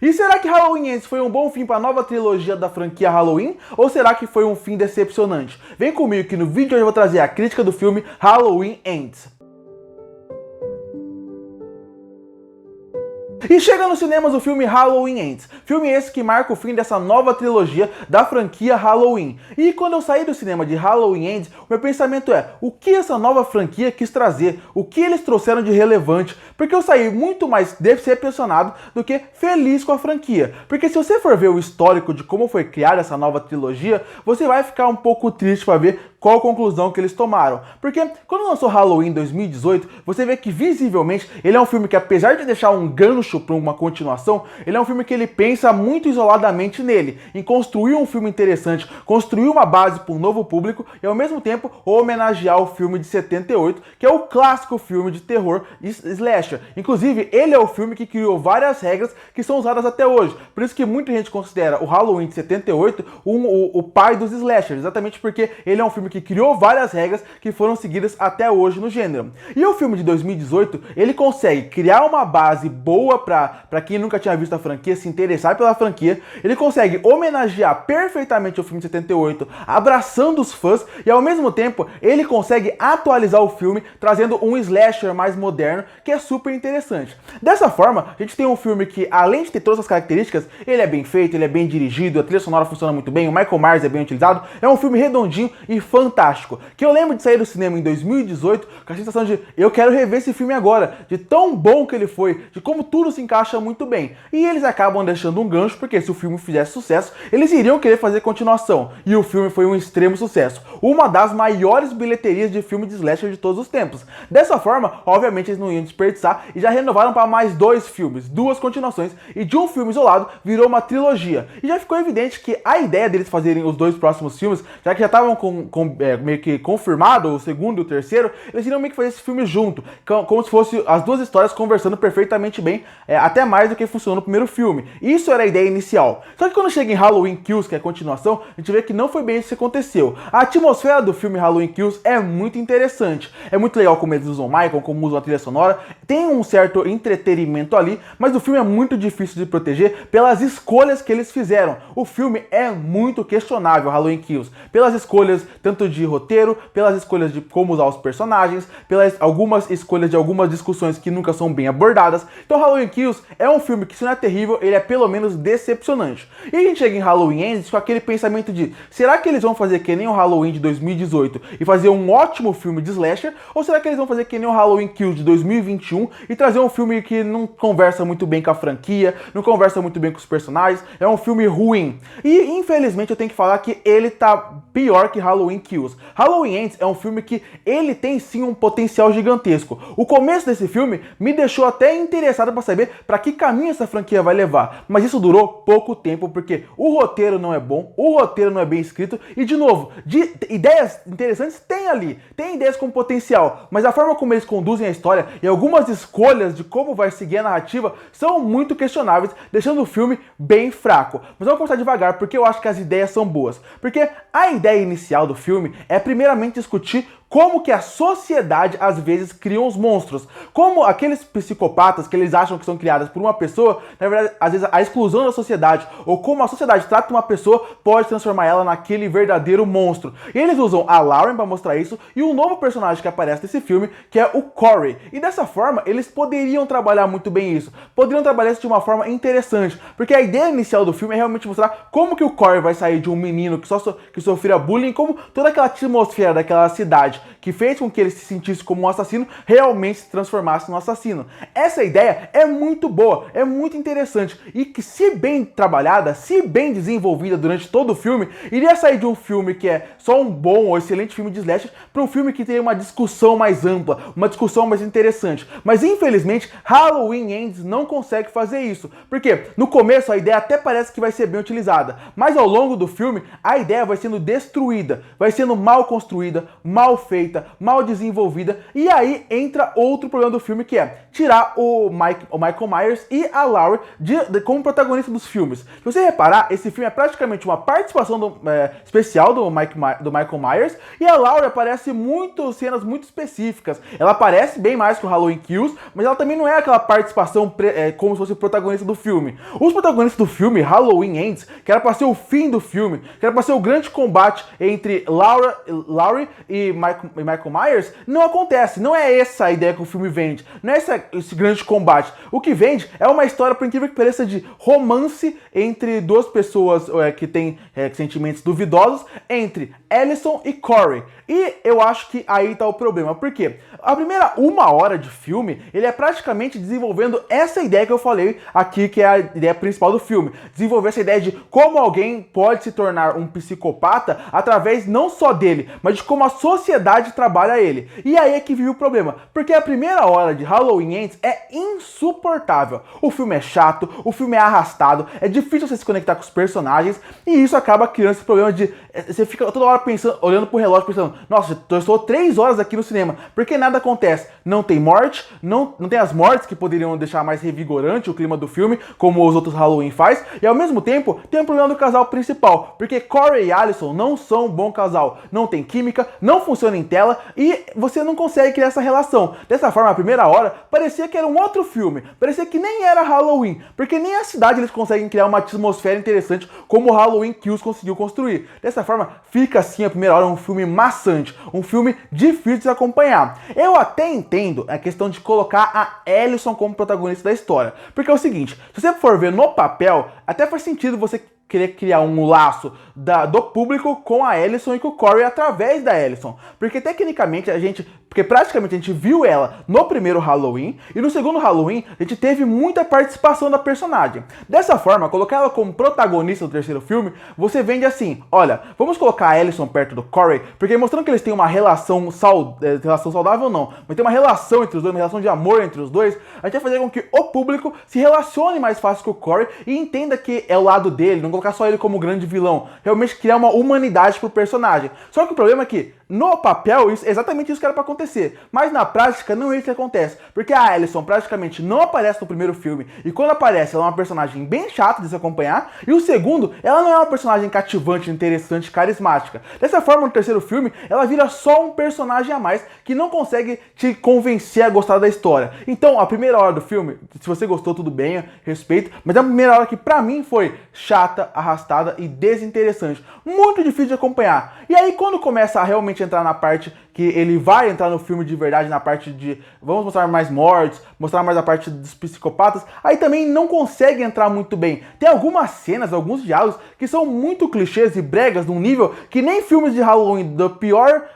E será que Halloween Ends foi um bom fim para a nova trilogia da franquia Halloween? Ou será que foi um fim decepcionante? Vem comigo que no vídeo de hoje eu vou trazer a crítica do filme Halloween Ends. E chega nos cinemas o filme Halloween Ends, filme esse que marca o fim dessa nova trilogia da franquia Halloween. E quando eu saí do cinema de Halloween Ends, o meu pensamento é, o que essa nova franquia quis trazer? O que eles trouxeram de relevante? Porque eu saí muito mais decepcionado do que feliz com a franquia. Porque se você for ver o histórico de como foi criada essa nova trilogia, você vai ficar um pouco triste para ver qual a conclusão que eles tomaram. Porque quando lançou Halloween em 2018, você vê que visivelmente ele é um filme que, apesar de deixar um gancho para uma continuação, ele é um filme que ele pensa muito isoladamente nele, em construir um filme interessante, construir uma base para um novo público e ao mesmo tempo homenagear o filme de 78, que é o clássico filme de terror slasher. Inclusive, ele é o filme que criou várias regras que são usadas até hoje. Por isso que muita gente considera o Halloween de 78 o pai dos slashers, exatamente porque ele é um filme que criou várias regras que foram seguidas até hoje no gênero. E o filme de 2018, ele consegue criar uma base boa para quem nunca tinha visto a franquia, se interessar pela franquia, ele consegue homenagear perfeitamente o filme de 78, abraçando os fãs, e ao mesmo tempo ele consegue atualizar o filme, trazendo um slasher mais moderno, que é super interessante. Dessa forma, a gente tem um filme que, além de ter todas as características, ele é bem feito, ele é bem dirigido, a trilha sonora funciona muito bem, o Michael Myers é bem utilizado, é um filme redondinho e fantástico, que eu lembro de sair do cinema em 2018 com a sensação de eu quero rever esse filme agora, de tão bom que ele foi, de como tudo se encaixa muito bem. E eles acabam deixando um gancho, porque se o filme fizesse sucesso, eles iriam querer fazer continuação. E o filme foi um extremo sucesso, uma das maiores bilheterias de filme de slasher de todos os tempos. Dessa forma, obviamente eles não iam desperdiçar e já renovaram para mais 2 filmes, 2 continuações, e de um filme isolado virou uma trilogia. E já ficou evidente que a ideia deles fazerem os 2 próximos filmes, já que já estavam meio que confirmado, o segundo e o terceiro, eles iriam meio que fazer esse filme junto, como se fosse as 2 histórias conversando perfeitamente bem, até mais do que funcionou no primeiro filme. Isso era a ideia inicial. Só que quando chega em Halloween Kills, que é a continuação, a gente vê que não foi bem isso que aconteceu. A atmosfera do filme Halloween Kills é muito interessante. É muito legal como eles usam Michael, como usam a trilha sonora, tem um certo entretenimento ali, mas o filme é muito difícil de proteger pelas escolhas que eles fizeram. O filme é muito questionável, Halloween Kills, pelas escolhas tanto de roteiro, pelas escolhas de como usar os personagens, pelas algumas escolhas de algumas discussões que nunca são bem abordadas. Então Halloween Kills é um filme que, se não é terrível, ele é pelo menos decepcionante. E a gente chega em Halloween Ends com aquele pensamento de, será que eles vão fazer que nem o Halloween de 2018 e fazer um ótimo filme de slasher? Ou será que eles vão fazer que nem o Halloween Kills de 2021 e trazer um filme que não conversa muito bem com a franquia, não conversa muito bem com os personagens, é um filme ruim? E infelizmente eu tenho que falar que ele tá pior que Halloween Kills. Halloween Ends é um filme que ele tem sim um potencial gigantesco. O começo desse filme me deixou até interessado para saber para que caminho essa franquia vai levar, mas isso durou pouco tempo porque o roteiro não é bom, o roteiro não é bem escrito e, de novo, ideias interessantes tem ali, tem ideias com potencial, mas a forma como eles conduzem a história e algumas escolhas de como vai seguir a narrativa são muito questionáveis, deixando o filme bem fraco. Mas vamos começar devagar porque eu acho que as ideias são boas, porque a ideia inicial do filme é primeiramente discutir como que a sociedade às vezes cria os monstros, como aqueles psicopatas que eles acham que são criados por uma pessoa, na verdade, às vezes a exclusão da sociedade, ou como a sociedade trata uma pessoa pode transformar ela naquele verdadeiro monstro. E eles usam a Lauren para mostrar isso e um novo personagem que aparece nesse filme, que é o Corey. E dessa forma, eles poderiam trabalhar muito bem isso, poderiam trabalhar isso de uma forma interessante, porque a ideia inicial do filme é realmente mostrar como que o Corey vai sair de um menino que sofria bullying, como toda aquela atmosfera daquela cidade que fez com que ele se sentisse como um assassino realmente se transformasse num assassino. Essa ideia é muito boa, é muito interessante e que, se bem trabalhada, se bem desenvolvida durante todo o filme, iria sair de um filme que é só um bom ou excelente filme de slasher para um filme que teria uma discussão mais ampla, uma discussão mais interessante. Mas infelizmente Halloween Ends não consegue fazer isso, porque no começo a ideia até parece que vai ser bem utilizada, mas ao longo do filme a ideia vai sendo destruída, vai sendo mal construída, mal feita, feita, mal desenvolvida, e aí entra outro problema do filme, que é tirar o Michael Myers e a Laurie como protagonista dos filmes. Se você reparar, esse filme é praticamente uma participação especial do Michael Myers, e a Laurie aparece em cenas muito específicas. Ela aparece bem mais que o Halloween Kills, mas ela também não é aquela participação como se fosse o protagonista do filme. Os protagonistas do filme, Halloween Ends, que era pra ser o fim do filme, que era pra ser o grande combate entre Laurie e Michael Myers, não acontece. Não é essa a ideia que o filme vende. Não é esse grande combate. O que vende é uma história, por incrível que pareça, de romance entre duas pessoas que têm sentimentos duvidosos, entre Allison e Corey. E eu acho que aí tá o problema. Por quê? A primeira 1 hora de filme, ele é praticamente desenvolvendo essa ideia que eu falei aqui, que é a ideia principal do filme. Desenvolver essa ideia de como alguém pode se tornar um psicopata através não só dele, mas de como a sociedade trabalha ele. E aí é que vive o problema. Porque a primeira hora de Halloween Ends é insuportável. O filme é chato, o filme é arrastado, é difícil você se conectar com os personagens, e isso acaba criando esse problema de você fica toda hora pensando, olhando pro relógio, pensando, nossa, eu estou 3 horas aqui no cinema, porque nada acontece. Não tem morte, não tem as mortes que poderiam deixar mais revigorante o clima do filme, como os outros Halloween faz, e ao mesmo tempo tem o problema do casal principal, porque Corey e Allison não são um bom casal, não tem química, não funciona em tela, e você não consegue criar essa relação. Dessa forma, a primeira hora, parecia que era um outro filme, parecia que nem era Halloween, porque nem a cidade eles conseguem criar uma atmosfera interessante como o Halloween Kills conseguiu construir. Dessa forma, fica assim a primeira hora um filme maçante, um filme difícil de acompanhar. Eu até entendo a questão de colocar a Allison como protagonista da história, porque é o seguinte, se você for ver no papel, até faz sentido você querer criar um laço do público com a Allison e com o Corey através da Allison, porque tecnicamente porque praticamente a gente viu ela no primeiro Halloween, e no segundo Halloween a gente teve muita participação da personagem. Dessa forma, colocar ela como protagonista do terceiro filme, você vende assim, olha, vamos colocar a Allison perto do Corey, porque mostrando que eles têm uma relação saudável não, mas tem uma relação entre os dois, uma relação de amor entre os dois, a gente vai fazer com que o público se relacione mais fácil com o Corey e entenda que é o lado dele, não colocar só ele como grande vilão, realmente criar uma humanidade pro personagem. Só que o problema é que no papel, exatamente isso que era pra acontecer. Mas na prática, não é isso que acontece. Porque a Allison praticamente não aparece no primeiro filme. E quando aparece, ela é uma personagem bem chata de se acompanhar. E o segundo, ela não é uma personagem cativante, interessante, carismática. Dessa forma, no terceiro filme, ela vira só um personagem a mais que não consegue te convencer a gostar da história. Então, a primeira hora do filme, se você gostou, tudo bem, respeito. Mas a primeira hora que pra mim foi chata, arrastada e desinteressante. Muito difícil de acompanhar. E aí, quando começa a realmente entrar na parte que ele vai entrar no filme de verdade, na parte de vamos mostrar mais mortes, mostrar mais a parte dos psicopatas, aí também não consegue entrar muito bem. Tem algumas cenas, alguns diálogos que são muito clichês e bregas num nível que nem filmes de Halloween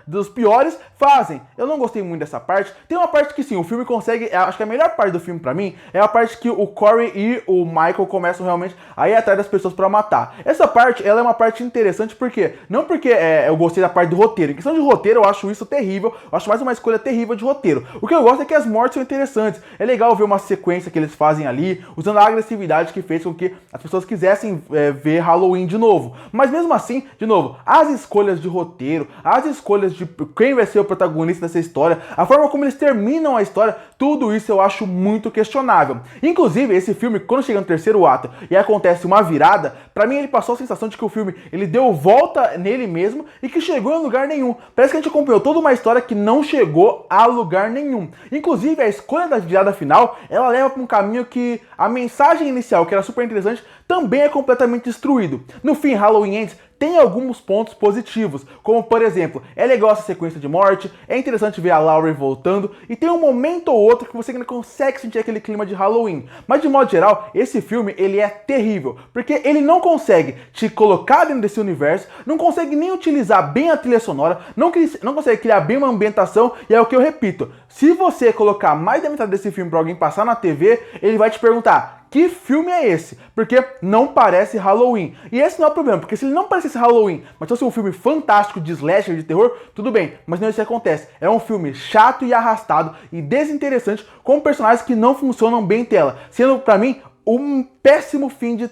dos piores fazem. Eu não gostei muito dessa parte. Tem uma parte que sim, o filme consegue, acho que a melhor parte do filme pra mim é a parte que o Corey e o Michael começam realmente a ir atrás das pessoas pra matar. Essa parte, ela é uma parte interessante porque, não porque eu gostei da parte do roteiro, em questão de roteiro eu acho isso terrível, eu acho mais uma escolha terrível de roteiro. O que eu gosto é que as mortes são interessantes, é legal ver uma sequência que eles fazem ali, usando a agressividade que fez com que as pessoas quisessem ver Halloween de novo. Mas mesmo assim, de novo, as escolhas de roteiro, as escolhas de quem vai ser o protagonista dessa história, a forma como eles terminam a história, tudo isso eu acho muito questionável. Inclusive, esse filme, quando chega no terceiro ato e acontece uma virada, pra mim ele passou a sensação de que o filme ele deu volta nele mesmo e que chegou em lugar nenhum. Parece que a gente acompanhou toda uma história que não chegou a lugar nenhum. Inclusive, a escolha da virada final, ela leva para um caminho que a mensagem inicial, que era super interessante, também é completamente destruído. No fim, Halloween Ends tem alguns pontos positivos, como por exemplo, é legal essa sequência de morte, é interessante ver a Laurie voltando, e tem um momento ou outro que você ainda consegue sentir aquele clima de Halloween. Mas de modo geral, esse filme ele é terrível, porque ele não consegue te colocar dentro desse universo, não consegue nem utilizar bem a trilha sonora, não consegue criar bem uma ambientação, e é o que eu repito, se você colocar mais da metade desse filme para alguém passar na TV, ele vai te perguntar: que filme é esse? Porque não parece Halloween. E esse não é o problema, porque se ele não parecesse Halloween, mas fosse um filme fantástico de slasher, de terror, tudo bem. Mas não é isso que acontece. É um filme chato e arrastado e desinteressante, com personagens que não funcionam bem em tela. Sendo, pra mim, um péssimo filme de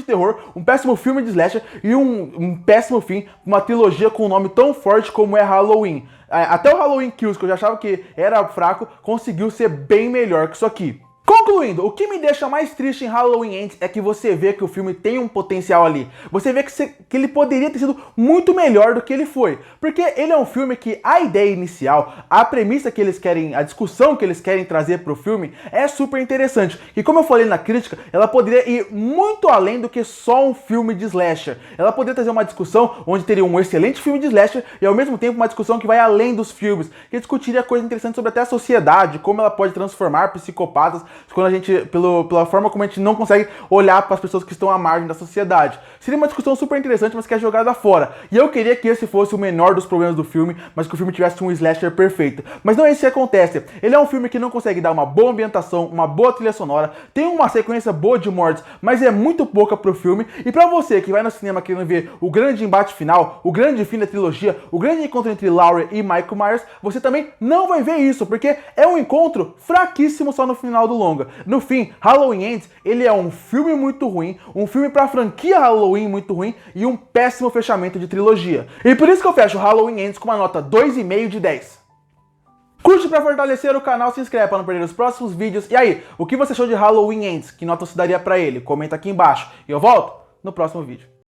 terror, um péssimo filme de slasher e um péssimo fim, uma trilogia com um nome tão forte como é Halloween. Até o Halloween Kills, que eu já achava que era fraco, conseguiu ser bem melhor que isso aqui. Concluindo, o que me deixa mais triste em Halloween Ends é que você vê que o filme tem um potencial ali. Você vê que ele poderia ter sido muito melhor do que ele foi. Porque ele é um filme que a ideia inicial, a premissa que eles querem, a discussão que eles querem trazer pro filme é super interessante. E como eu falei na crítica, ela poderia ir muito além do que só um filme de slasher. Ela poderia trazer uma discussão onde teria um excelente filme de slasher e ao mesmo tempo uma discussão que vai além dos filmes. Que discutiria coisas interessantes sobre até a sociedade, como ela pode transformar psicopatas quando a gente, pela forma como a gente não consegue olhar para as pessoas que estão à margem da sociedade. Seria uma discussão super interessante, mas que é jogada fora. E eu queria que esse fosse o menor dos problemas do filme, mas que o filme tivesse um slasher perfeito. Mas não é isso que acontece. Ele é um filme que não consegue dar uma boa ambientação, uma boa trilha sonora, tem uma sequência boa de mortes, mas é muito pouca pro filme. E pra você que vai no cinema querendo ver o grande embate final, o grande fim da trilogia, o grande encontro entre Laurie e Michael Myers, você também não vai ver isso, porque é um encontro fraquíssimo só no final do longa. No fim, Halloween Ends, ele é um filme muito ruim, um filme pra franquia Halloween muito ruim e um péssimo fechamento de trilogia. E por isso que eu fecho Halloween Ends com uma nota 2,5 de 10. Curte pra fortalecer o canal, se inscreve pra não perder os próximos vídeos. E aí, o que você achou de Halloween Ends? Que nota você daria pra ele? Comenta aqui embaixo. E eu volto no próximo vídeo.